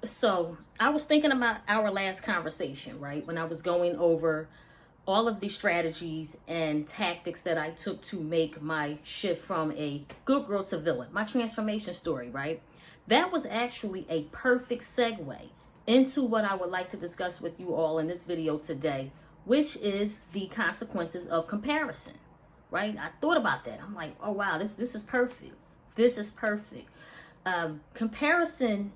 So I was thinking about our last conversation, right? When I was going over all of the strategies and tactics that I took to make my shift from a good girl to villain, my transformation story, right? That was actually a perfect segue into what I would like to discuss with you all in this video today, which is the consequences of comparison, right? I thought about that. I'm like, oh wow, this is perfect. This is perfect. Comparison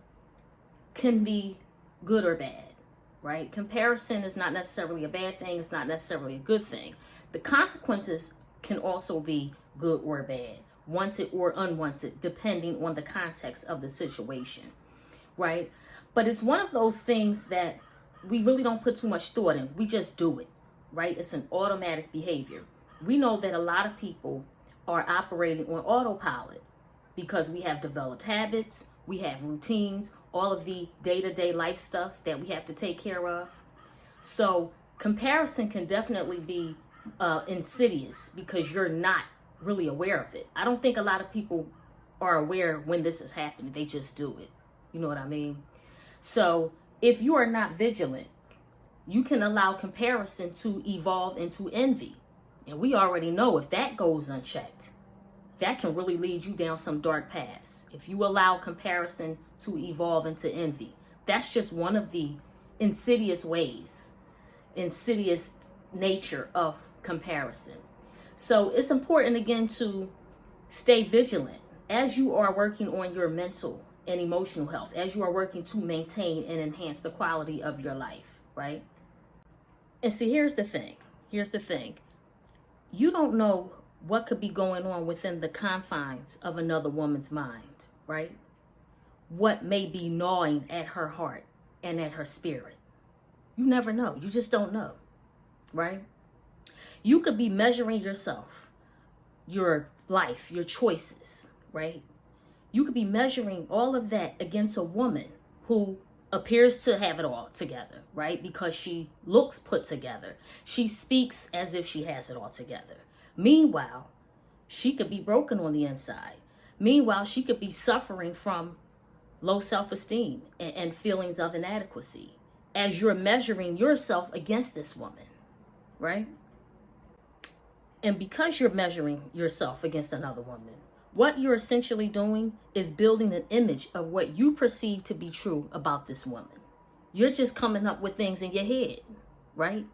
can be good or bad, right? Comparison is not necessarily a bad thing. It's not necessarily a good thing. The consequences can also be good or bad, wanted or unwanted, depending on the context of the situation, right? But it's one of those things that we really don't put too much thought in. We just do it, right? It's an automatic behavior. We know that a lot of people are operating on autopilot because we have developed habits, we have routines, all of the day-to-day life stuff that we have to take care of. So comparison can definitely be insidious because you're not really aware of it. I don't think a lot of people are aware when this is happening. They just do it. You know what I mean? So if you are not vigilant, you can allow comparison to evolve into envy. And we already know if that goes unchecked, that can really lead you down some dark paths. If you allow comparison to evolve into envy, that's just one of the insidious ways, insidious nature of comparison. So it's important, again, to stay vigilant as you are working on your mental and emotional health, as you are working to maintain and enhance the quality of your life, right? And see, here's the thing. You don't know what could be going on within the confines of another woman's mind, right? What may be gnawing at her heart and at her spirit. You never know. You just don't know, right? You could be measuring yourself, your life, your choices, right? You could be measuring all of that against a woman who appears to have it all together, right? Because she looks put together. She speaks as if she has it all together. Meanwhile, she could be broken on the inside. Meanwhile, she could be suffering from low self-esteem and feelings of inadequacy as you're measuring yourself against this woman, right? And because you're measuring yourself against another woman, what you're essentially doing is building an image of what you perceive to be true about this woman. You're just coming up with things in your head, right?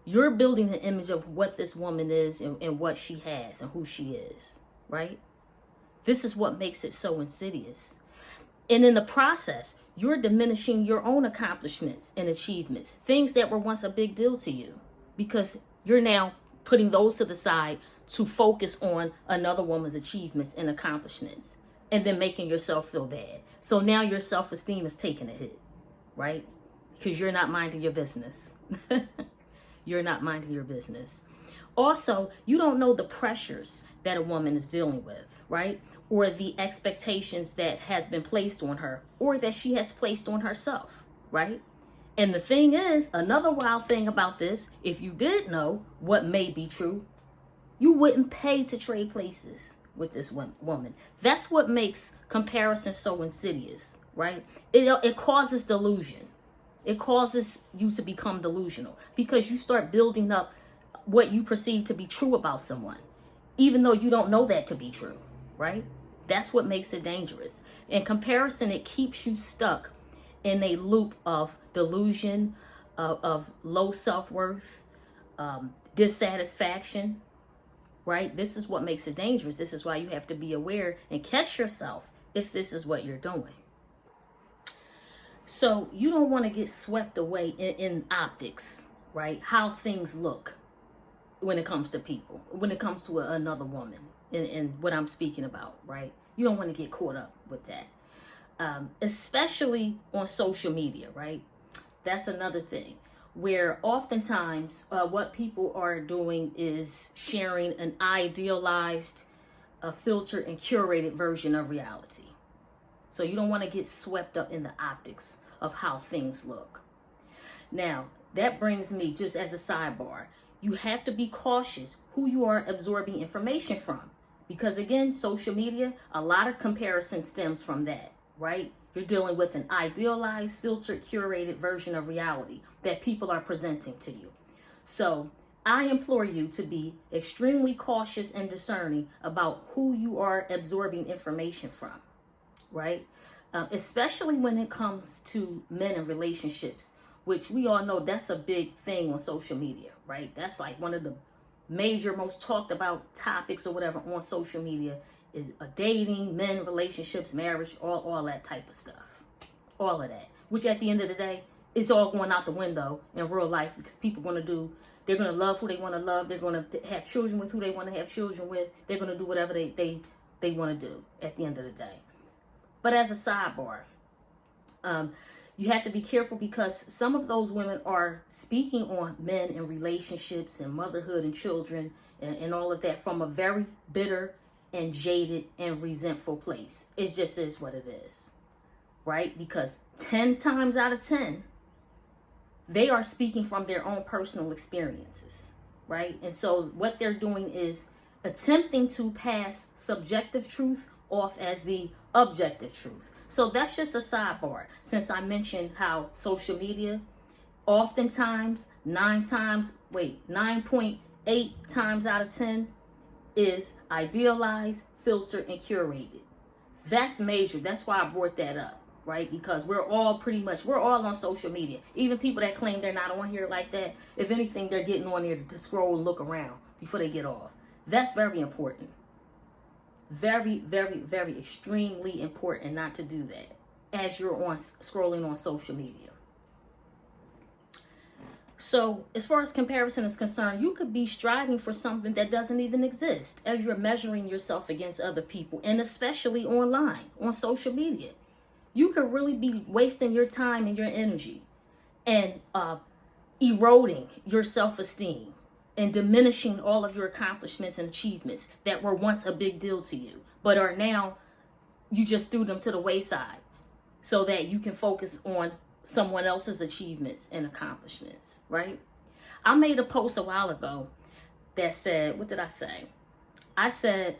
You're building an image of what this woman is and what she has and who she is, right? This is what makes it so insidious. And in the process, you're diminishing your own accomplishments and achievements, things that were once a big deal to you, because you're now putting those to the side to focus on another woman's achievements and accomplishments, and then making yourself feel bad. So now your self-esteem is taking a hit, right? Because you're not minding your business. You're not minding your business. Also, you don't know the pressures that a woman is dealing with, right? Or the expectations that has been placed on her or that she has placed on herself, right? And the thing is, another wild thing about this, if you did know what may be true, you wouldn't pay to trade places with this woman. That's what makes comparison so insidious, right? It causes delusion. It causes you to become delusional because you start building up what you perceive to be true about someone, even though you don't know that to be true, right? That's what makes it dangerous. In comparison, it keeps you stuck in a loop of delusion, of low self-worth, dissatisfaction, right? This is what makes it dangerous. This is why you have to be aware and catch yourself if this is what you're doing. So you don't want to get swept away in optics, right? How things look when it comes to people, when it comes to another woman, and what I'm speaking about, right? You don't want to get caught up with that, especially on social media, right? That's another thing where oftentimes what people are doing is sharing an idealized, filtered and curated version of reality. So you don't want to get swept up in the optics of how things look. Now, that brings me, just as a sidebar, you have to be cautious who you are absorbing information from. Because again, social media, a lot of comparison stems from that, right? You're dealing with an idealized, filtered, curated version of reality that people are presenting to you. So I implore you to be extremely cautious and discerning about who you are absorbing information from, right? Especially when it comes to men and relationships, which we all know that's a big thing on social media, right? That's like one of the major, most talked about topics or whatever on social media is dating, men, relationships, marriage, all that type of stuff. All of that, which at the end of the day, it's all going out the window in real life because people are going to they're going to love who they want to love. They're going to have children with who they want to have children with. They're going to do whatever they want to do at the end of the day. But as a sidebar, you have to be careful because some of those women are speaking on men and relationships and motherhood and children and all of that from a very bitter and jaded and resentful place. It just is what it is, right? Because 10 times out of 10, they are speaking from their own personal experiences, right? And so what they're doing is attempting to pass subjective truth off as the objective truth. So that's just a sidebar. Since I mentioned how social media oftentimes 9.8 times out of 10 is idealized, filtered, and curated. That's major. That's why I brought that up, right? Because we're all on social media. Even people that claim they're not on here like that, if anything, they're getting on here to scroll and look around before they get off. That's very important. Very, very, very extremely important not to do that as you're scrolling on social media. So as far as comparison is concerned, you could be striving for something that doesn't even exist as you're measuring yourself against other people, and especially online, on social media. You could really be wasting your time and your energy and eroding your self-esteem and diminishing all of your accomplishments and achievements that were once a big deal to you, but are now, you just threw them to the wayside so that you can focus on someone else's achievements and accomplishments, right? I made a post a while ago that said, what did I say? I said,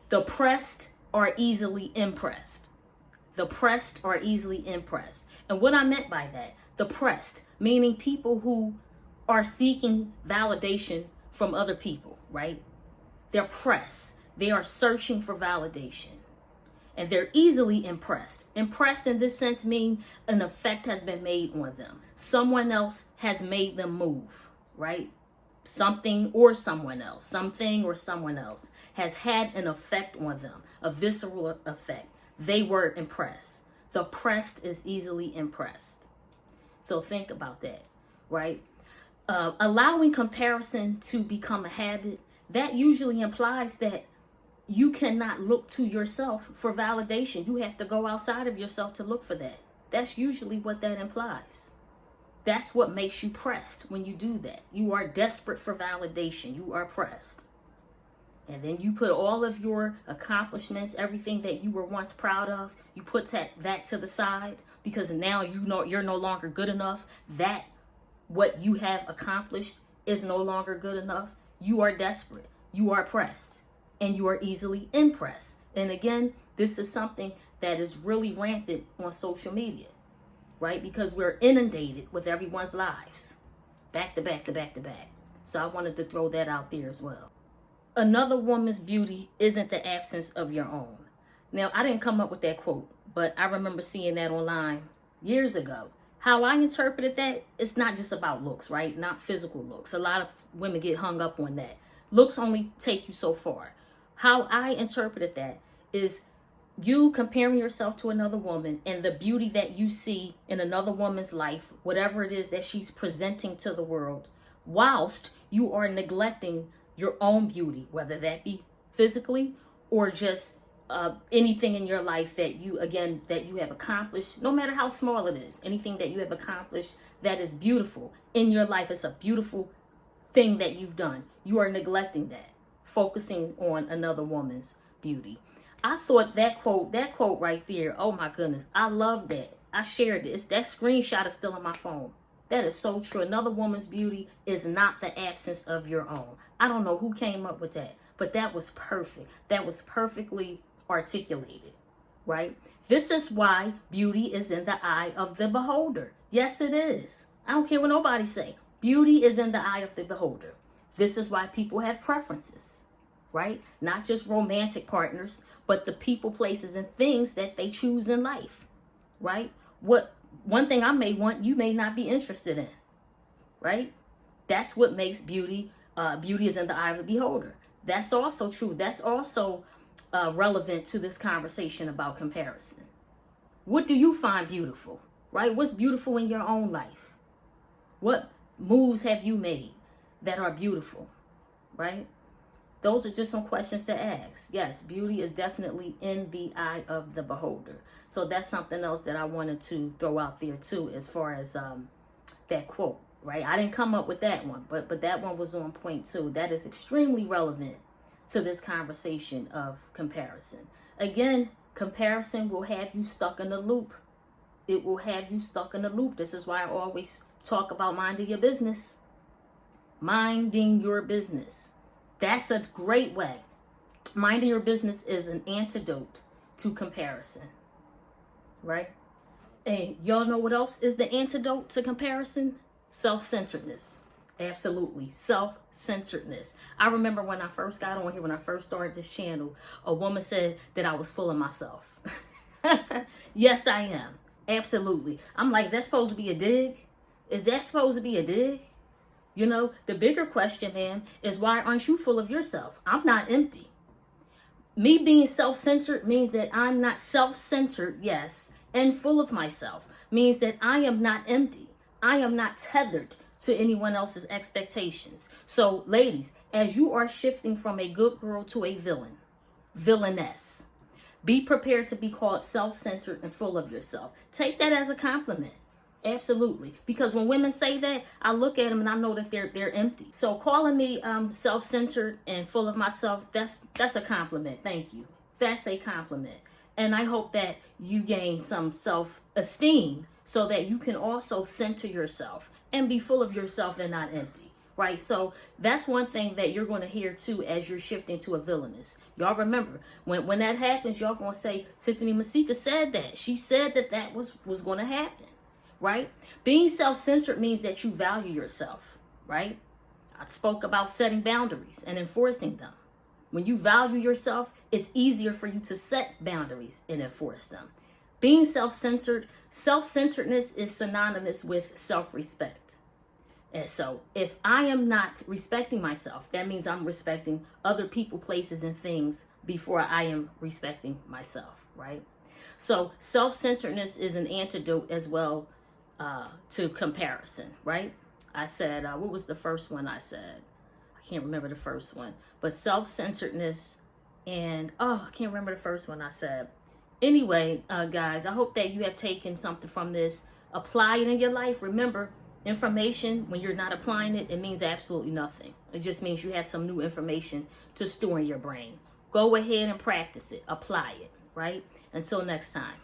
the pressed are easily impressed. The pressed are easily impressed. And what I meant by that, the pressed, meaning people who are seeking validation from other people, right? They're pressed. They are searching for validation. And they're easily impressed. Impressed in this sense mean an effect has been made on them. Someone else has made them move, right? Something or someone else. Something or someone else has had an effect on them. A visceral effect. They were impressed. The pressed is easily impressed. So think about that, right? Allowing comparison to become a habit, that usually implies that you cannot look to yourself for validation. You have to go outside of yourself to look for that. That's usually what that implies. That's what makes you pressed when you do that. You are desperate for validation. You are pressed. And then you put all of your accomplishments, everything that you were once proud of, you put that to the side because now you know you're no longer good enough. That what you have accomplished is no longer good enough. You are desperate. You are pressed. And you are easily impressed. And again, this is something that is really rampant on social media, right? Because we're inundated with everyone's lives, back to back to back to back. So I wanted to throw that out there as well. Another woman's beauty isn't the absence of your own. Now, I didn't come up with that quote, but I remember seeing that online years ago. How I interpreted that, it's not just about looks, right? Not physical looks. A lot of women get hung up on that. Looks only take you so far. How I interpreted that is you comparing yourself to another woman and the beauty that you see in another woman's life, whatever it is that she's presenting to the world, whilst you are neglecting your own beauty, whether that be physically or just anything in your life that you have accomplished, no matter how small it is, anything that you have accomplished that is beautiful in your life. It's a beautiful thing that you've done. You are neglecting that, focusing on another woman's beauty. I thought that quote right there, oh my goodness, I love that. I shared this. That screenshot is still on my phone. That is so true. Another woman's beauty is not the absence of your own. I don't know who came up with that, but that was perfect. That was perfectly articulated, right? This is why beauty is in the eye of the beholder. Yes, it is. I don't care what nobody say. Beauty is in the eye of the beholder. This is why people have preferences, right? Not just romantic partners, but the people, places, and things that they choose in life, right? One thing I may want, you may not be interested in, right? That's what makes beauty. Beauty is in the eye of the beholder. That's also true. That's also relevant to this conversation about comparison. What do you find beautiful, right? What's beautiful in your own life? What moves have you made that are beautiful, right? Those are just some questions to ask. Yes, beauty is definitely in the eye of the beholder. So that's something else that I wanted to throw out there too, as far as that quote, right? I didn't come up with that one, but that one was on point too. That is extremely relevant to this conversation of comparison. Again, comparison will have you stuck in the loop. It will have you stuck in the loop. This is why I always talk about minding your business. Minding your business. That's a great way. Minding your business is an antidote to comparison, right? And y'all know what else is the antidote to comparison? Self-centeredness. Absolutely. Self-centeredness. I remember when I first got on here, when I first started this channel, a woman said that I was full of myself. Yes, I am. Absolutely. I'm like, is that supposed to be a dig? Is that supposed to be a dig? You know, the bigger question, man, is why aren't you full of yourself? I'm not empty. Me being self-centered means that I'm not self-centered, yes, and full of myself. Means that I am not empty. I am not tethered to anyone else's expectations. So, ladies, as you are shifting from a good girl to a villainess, be prepared to be called self-centered and full of yourself. Take that as a compliment. Absolutely. Because when women say that, I look at them and I know that they're empty. So calling me self-centered and full of myself, that's a compliment. Thank you. That's a compliment. And I hope that you gain some self-esteem so that you can also center yourself and be full of yourself and not empty. Right? So that's one thing that you're going to hear too as you're shifting to a villainess. Y'all remember, when that happens, y'all going to say, Tiffany Masika said that. She said that was going to happen. Right? Being self-centered means that you value yourself, right? I spoke about setting boundaries and enforcing them. When you value yourself, it's easier for you to set boundaries and enforce them. Being self-centeredness is synonymous with self-respect. And so if I am not respecting myself, that means I'm respecting other people, places, and things before I am respecting myself, right? So self-centeredness is an antidote as well to comparison, right? I said, what was the first one I said? I can't remember the first one, but self-centeredness and, I can't remember the first one I said. Anyway, guys, I hope that you have taken something from this. Apply it in your life. Remember, information, when you're not applying it, it means absolutely nothing. It just means you have some new information to store in your brain. Go ahead and practice it. Apply it, right? Until next time.